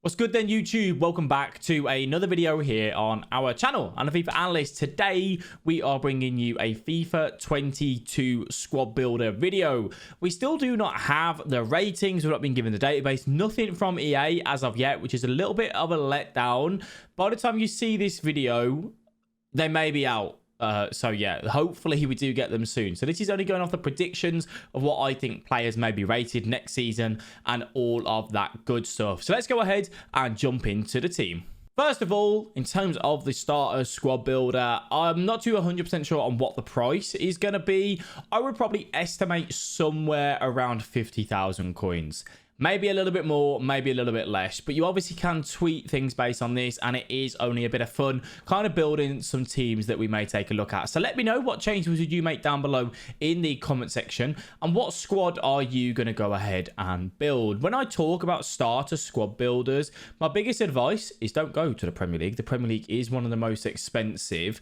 What's good then, YouTube? Welcome back to another video here on our channel. I'm the FIFA Analyst. Today, we are bringing you a FIFA 22 squad builder video. We still do not have the ratings. We've not been given the database. Nothing from EA as of yet, which is a little bit of a letdown. By the time you see this video, they may be out. So yeah, hopefully we do get them soon. So this is only going off the predictions of what I think players may be rated next season and all of that good stuff. So let's go ahead and jump into the team. First of all, in terms of the starter squad builder, I'm not too 100% sure on what the price is going to be. I would probably estimate somewhere around 50,000 coins. Maybe a little bit more, maybe a little bit less. But you obviously can tweak things based on this. And it is only a bit of fun, kind of building some teams that we may take a look at. So let me know what changes would you make down below in the comment section. And what squad are you going to go ahead and build? When I talk about starter squad builders, my biggest advice is don't go to the Premier League. The Premier League is one of the most expensive.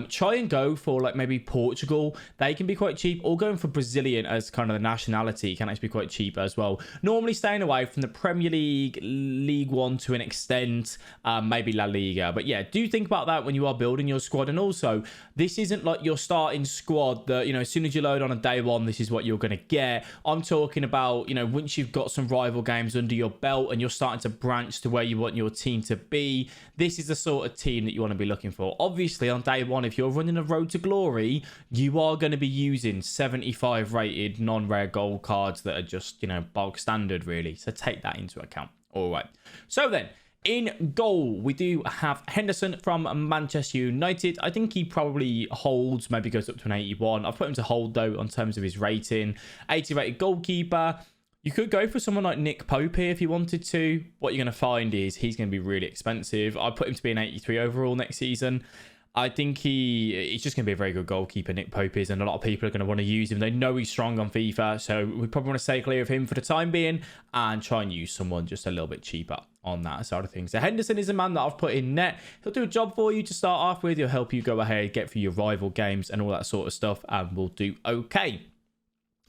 Try and go for like maybe Portugal. They can be quite cheap. Or going for Brazilian as kind of the nationality can actually be quite cheap as well. Normally staying away from the Premier League, League One to an extent, maybe La Liga. But yeah, do think about that when you are building your squad. And also, this isn't like your starting squad that, you know, as soon as you load on a day one, this is what you're going to get. I'm talking about, you know, once you've got some rival games under your belt and you're starting to branch to where you want your team to be, this is the sort of team that you want to be looking for. Obviously, on day one, if you're running a road to glory, you are going to be using 75 rated non-rare gold cards that are just, you know, bog standard, really. So take that into account. All right. So then, in goal, we do have Henderson from Manchester United. I think he probably holds, maybe goes up to an 81. I've put him to hold, though, on terms of his rating. 80 rated goalkeeper. You could go for someone like Nick Pope here if you wanted to. What you're going to find is he's going to be really expensive. I put him to be an 83 overall next season. I think he's just going to be a very good goalkeeper, Nick Pope is, and a lot of people are going to want to use him. They know he's strong on FIFA, so we probably want to stay clear of him for the time being and try and use someone just a little bit cheaper on that side of things. So Henderson is a man that I've put in net. He'll do a job for you to start off with. He'll help you go ahead, get through your rival games and all that sort of stuff, and we'll do okay.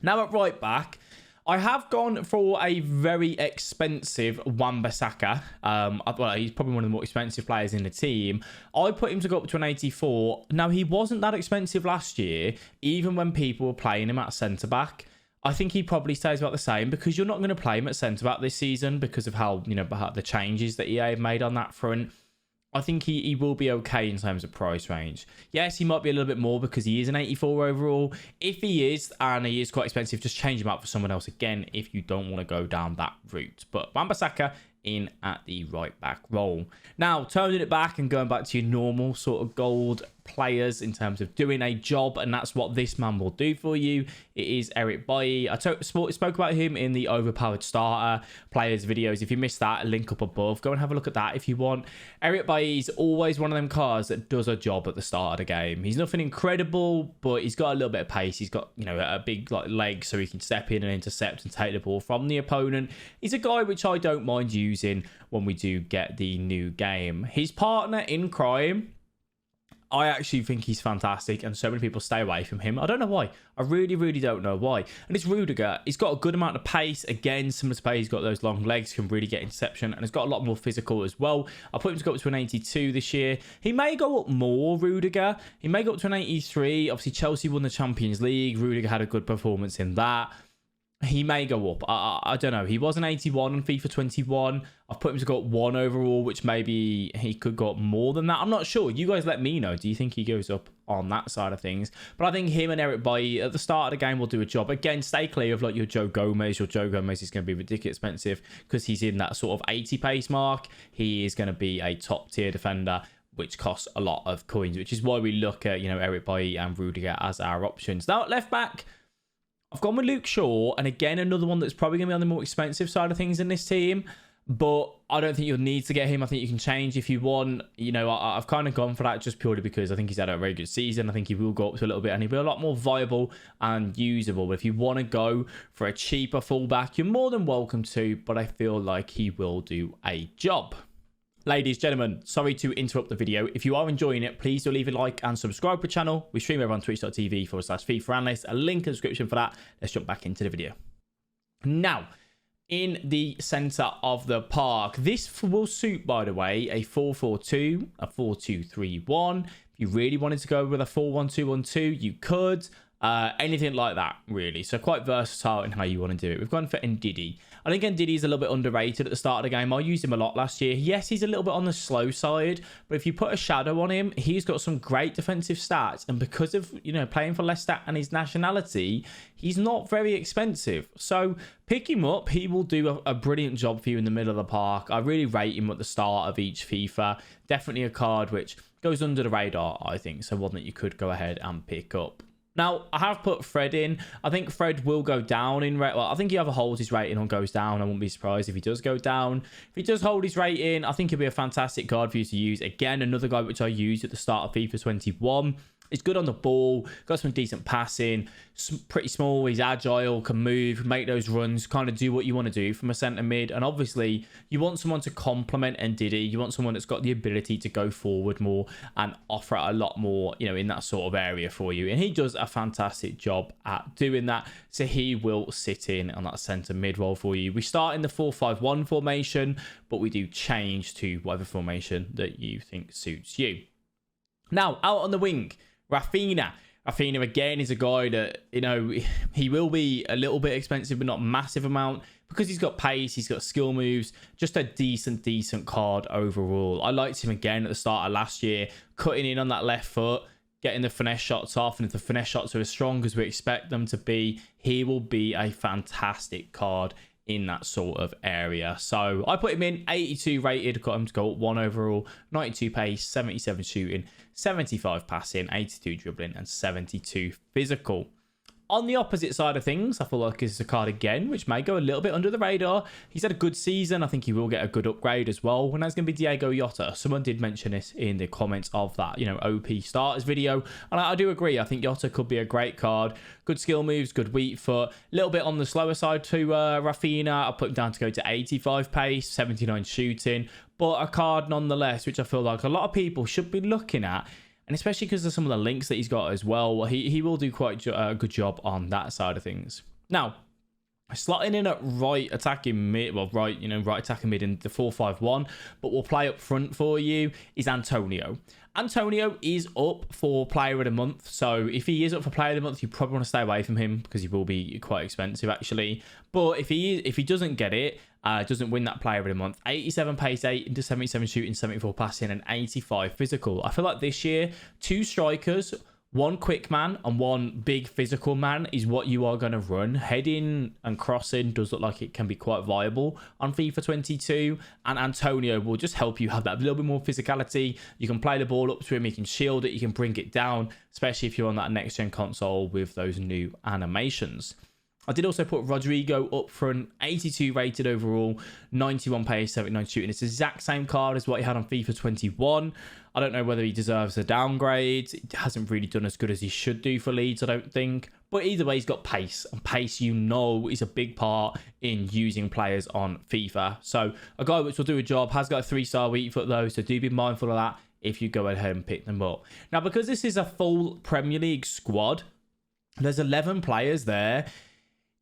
Now at right back, I have gone for a very expensive Wambasaka. Well, he's probably one of the more expensive players in the team. I put him to go up to an 84. Now, he wasn't that expensive last year, even when people were playing him at centre-back. I think he probably stays about the same because you're not going to play him at centre-back this season because of how, you know, the changes that EA have made on that front. I think he will be okay in terms of price range. Yes, he might be a little bit more because he is an 84 overall. If he is, and he is quite expensive, just change him out for someone else again if you don't want to go down that route. But Wambasaka in at the right back role. Now, turning it back and going back to your normal sort of gold players in terms of doing a job, and that's what this man will do for you. It is Eric Boie. I spoke about him in the overpowered starter players videos. If you missed that, link up above. Go and have a look at that if you want. Eric Boie is always one of them cards that does a job at the start of the game. He's nothing incredible, but he's got a little bit of pace. He's got, you know, a big like leg so he can step in and intercept and take the ball from the opponent. He's a guy which I don't mind using when we do get the new game. His partner in crime, I actually think he's fantastic, and so many people stay away from him. I don't know why. I really, really don't know why. And it's Rodrigo. He's got a good amount of pace. Again, similar to Boie, he's got those long legs, can really get interception, and he's got a lot more physical as well. I put him to go up to an 82 this year. He may go up more, Rodrigo. He may go up to an 83. Obviously, Chelsea won the Champions League. Rodrigo had a good performance in that. He may go up. I don't know. He was an 81 on FIFA 21. I've put him to go up 1 overall, which maybe he could go up more than that. I'm not sure. You guys let me know. Do you think he goes up on that side of things? But I think him and Eric Boie at the start of the game will do a job. Again, stay clear of like your Joe Gomez. Your Joe Gomez is going to be ridiculously expensive because he's in that sort of 80 pace mark. He is going to be a top tier defender, which costs a lot of coins, which is why we look at, you know, Eric Boie and Rodrigo as our options. Now, at left back, I've gone with Luke Shaw, and again, another one that's probably going to be on the more expensive side of things in this team, but I don't think you'll need to get him. I think you can change if you want. You know, I've kind of gone for that just purely because I think he's had a very good season. I think he will go up to a little bit, and he'll be a lot more viable and usable. But if you want to go for a cheaper fullback, you're more than welcome to, but I feel like he will do a job. Ladies, gentlemen, sorry to interrupt the video. If you are enjoying it, please do leave a like and subscribe to the channel. We stream over on twitch.tv/FIFA Analyst. A link in the description for that. Let's jump back into the video. Now, in the center of the park. This will suit, by the way, a 4-4-2, a 4-2-3-1. If you really wanted to go with a 4-1-2-1-2, you could. Anything like that, really. So quite versatile in how you want to do it. We've gone for Ndidi. I think Ndidi's a little bit underrated at the start of the game. I used him a lot last year. Yes, he's a little bit on the slow side, but if you put a shadow on him, he's got some great defensive stats. And because of, playing for Leicester and his nationality, he's not very expensive. So pick him up. He will do a brilliant job for you in the middle of the park. I really rate him at the start of each FIFA. Definitely a card which goes under the radar, I think. So one that you could go ahead and pick up. Now, I have put Fred in. I think Fred will go down in rate. Well, I think he either holds his rating or goes down. I wouldn't be surprised if he does go down. If he does hold his rating, I think he'll be a fantastic card for you to use. Again, another guy which I used at the start of FIFA 21. He's good on the ball, got some decent passing, pretty small, he's agile, can move, make those runs, kind of do what you want to do from a centre mid. And obviously, you want someone to complement Ndidi. You want someone that's got the ability to go forward more and offer a lot more, in that sort of area for you. And he does a fantastic job at doing that. So he will sit in on that centre mid role for you. We start in the 4-5-1 formation, but we do change to whatever formation that you think suits you. Now, out on the wing, Raffina again is a guy that, he will be a little bit expensive, but not massive amount because he's got pace, he's got skill moves, just a decent card overall. I liked him again at the start of last year, cutting in on that left foot, getting the finesse shots off. And if the finesse shots are as strong as we expect them to be, he will be a fantastic card in that sort of area. So I put him in 82 rated, got him to go up 1 overall, 92 pace, 77 shooting, 75 passing, 82 dribbling, and 72 physical. On the opposite side of things, I feel like this is a card again, which may go a little bit under the radar. He's had a good season. I think he will get a good upgrade as well. And that's going to be Diego Jota. Someone did mention this in the comments of that, OP starters video. And I do agree. I think Jota could be a great card. Good skill moves, good weak foot. A little bit on the slower side to Raffina. I put him down to go to 85 pace, 79 shooting. But a card nonetheless, which I feel like a lot of people should be looking at. And especially because of some of the links that he's got as well, he will do quite a good job on that side of things. Now, slotting in at right attacking mid, right attacking mid in the 4-5-1, but we'll play up front for you, is Antonio. Antonio is up for player of the month. So if he is up for player of the month, you probably want to stay away from him because he will be quite expensive actually. But if he doesn't get it, doesn't win that player of the month, 87 pace, 8 into 77 shooting, 74 passing, and 85 physical. I feel like this year, 2 strikers, 1 quick man and 1 big physical man is what you are going to run. Heading and crossing does look like it can be quite viable on FIFA 22. And Antonio will just help you have that little bit more physicality. You can play the ball up to him. You can shield it. You can bring it down, especially if you're on that next-gen console with those new animations. I did also put Rodrigo up front, 82 rated overall, 91 pace, 79 shooting. It's the exact same card as what he had on FIFA 21. I don't know whether he deserves a downgrade. He hasn't really done as good as he should do for Leeds, I don't think. But either way, he's got pace. And pace, is a big part in using players on FIFA. So a guy which will do a job, has got a 3-star weak foot though, so do be mindful of that if you go ahead and pick them up. Now, because this is a full Premier League squad, there's 11 players there.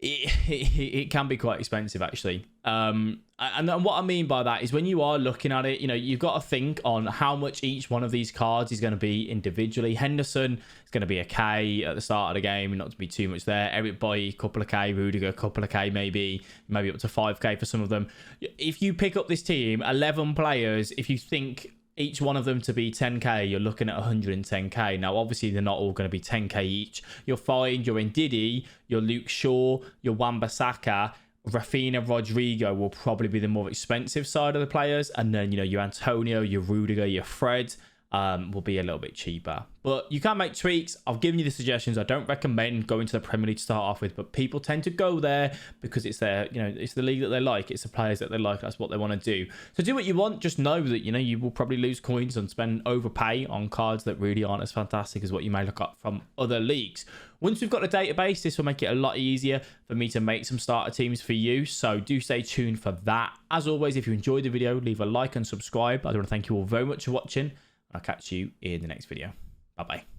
It can be quite expensive actually. And what I mean by that is when you are looking at it, you've got to think on how much each one of these cards is going to be individually. Henderson is going to be a K at the start of the game, not to be too much there. Eric Boie, couple of K. Rodrigo, couple of K, maybe up to 5K for some of them. If you pick up this team, 11 players, if you think each one of them to be 10k, you're looking at 110k. Now, obviously, they're not all going to be 10k each. You'll find your Ndidi, your Luke Shaw, your Wambasaka, Raffina, Rodrigo will probably be the more expensive side of the players. And then, your Antonio, your Rodrigo, your Fred will be a little bit cheaper. But you can make tweaks. I've given you the suggestions. I don't recommend going to the Premier League to start off with, but people tend to go there because it's their, it's the league that they like. It's the players that they like. That's what they want to do. So do what you want. Just know that, you will probably lose coins and overpay on cards that really aren't as fantastic as what you may look up from other leagues. Once we've got a database, this will make it a lot easier for me to make some starter teams for you. So do stay tuned for that. As always, if you enjoyed the video, leave a like and subscribe. I want to thank you all very much for watching. I'll catch you in the next video. Bye-bye.